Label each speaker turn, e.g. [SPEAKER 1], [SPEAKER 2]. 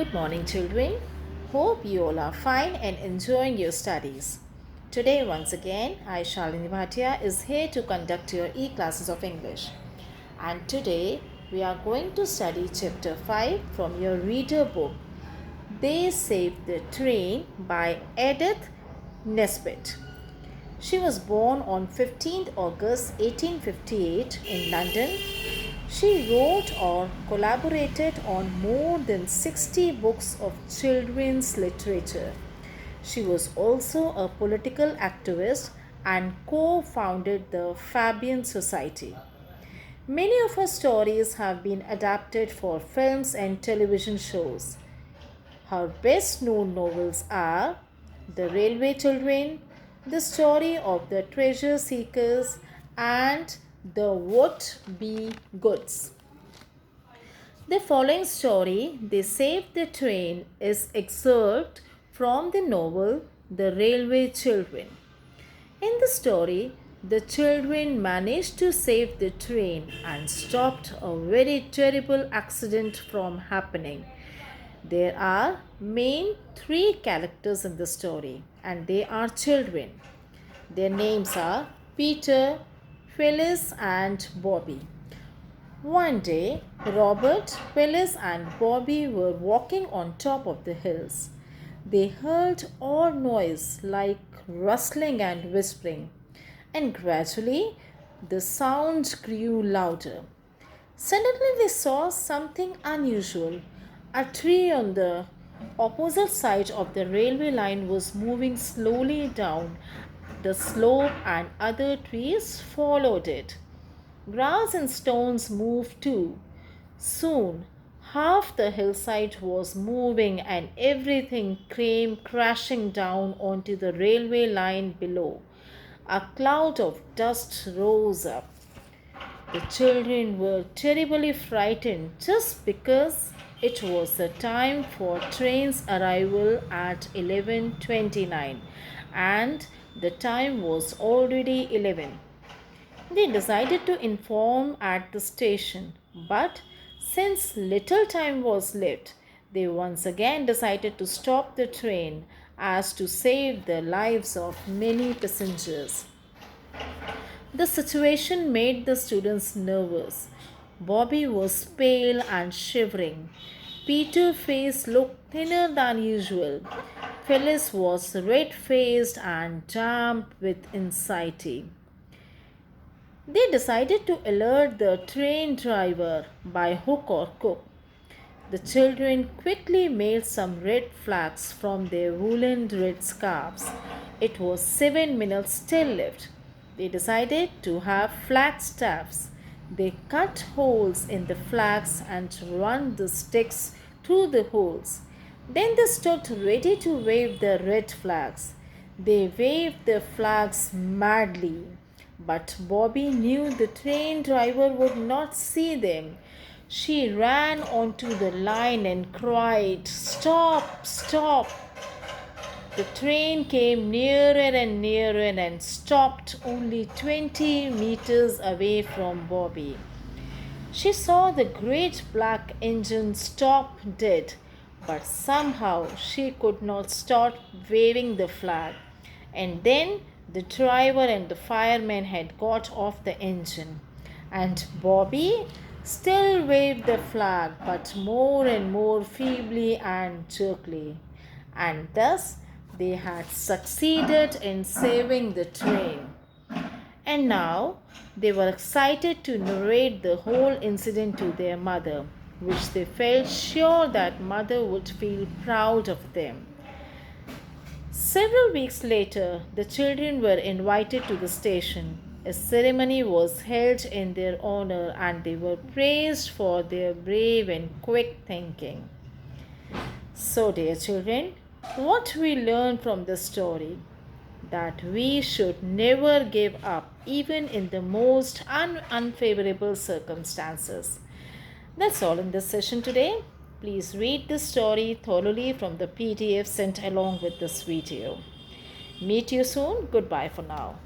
[SPEAKER 1] Good morning, children. Hope you all are fine and enjoying your studies. Today, once again, I, Shalini Bhatia, is here to conduct your e-classes of English. And today, we are going to study chapter 5 from your reader book, They Saved the Train by Edith Nesbit. She was born on 15th August 1858 in London. She wrote or collaborated on more than 60 books of children's literature. She was also a political activist and co-founded the Fabian Society. Many of her stories have been adapted for films and television shows. Her best known novels are The Railway Children, The Story of the Treasure Seekers, and The Would Be Goods. The following story, They Saved the Train, is excerpt from the novel The Railway Children. In the story, the children managed to save the train and stopped a very terrible accident from happening. There are main three characters in the story, and they are children. Their names are Peter, Phyllis, and Bobby. One day, Robert, Phyllis, and Bobby were walking on top of the hills. They heard odd noise like rustling and whispering, and gradually the sound grew louder. Suddenly, they saw something unusual. A tree on the opposite side of the railway line was moving slowly down the slope, and other trees followed it. Grass and stones moved too. Soon, half the hillside was moving, and everything came crashing down onto the railway line below. A cloud of dust rose up. The children were terribly frightened just because it was the time for train's arrival at 11:29 and the time was already 11. They decided to inform at the station, but since little time was left, they once again decided to stop the train as to save the lives of many passengers. The situation made the students nervous. Bobby was pale and shivering. Peter's face looked thinner than usual. Phyllis was red-faced and damp with anxiety. They decided to alert the train driver by hook or crook. The children quickly made some red flags from their woolen red scarves. It was 7 minutes still left. They decided to have flag staffs. They cut holes in the flags and run the sticks through the holes. Then they stood ready to wave the red flags. They waved the flags madly. But Bobby knew the train driver would not see them. She ran onto the line and cried, "Stop! Stop!" The train came nearer and stopped only 20 meters away from Bobby. She saw the great black engine stop dead, but somehow she could not stop waving the flag. And then the driver and the fireman had got off the engine, and Bobby still waved the flag, but more and more feebly and jerkily. And thus they had succeeded in saving the train. And now they were excited to narrate the whole incident to their mother, which they felt sure that mother would feel proud of them. Several weeks later, the children were invited to the station. A ceremony was held in their honor, and they were praised for their brave and quick thinking. So, dear children, what we learn from this story? That we should never give up, even in the most unfavorable circumstances. That's all in this session today. Please read this story thoroughly from the PDF sent along with this video. Meet you soon. Goodbye for now.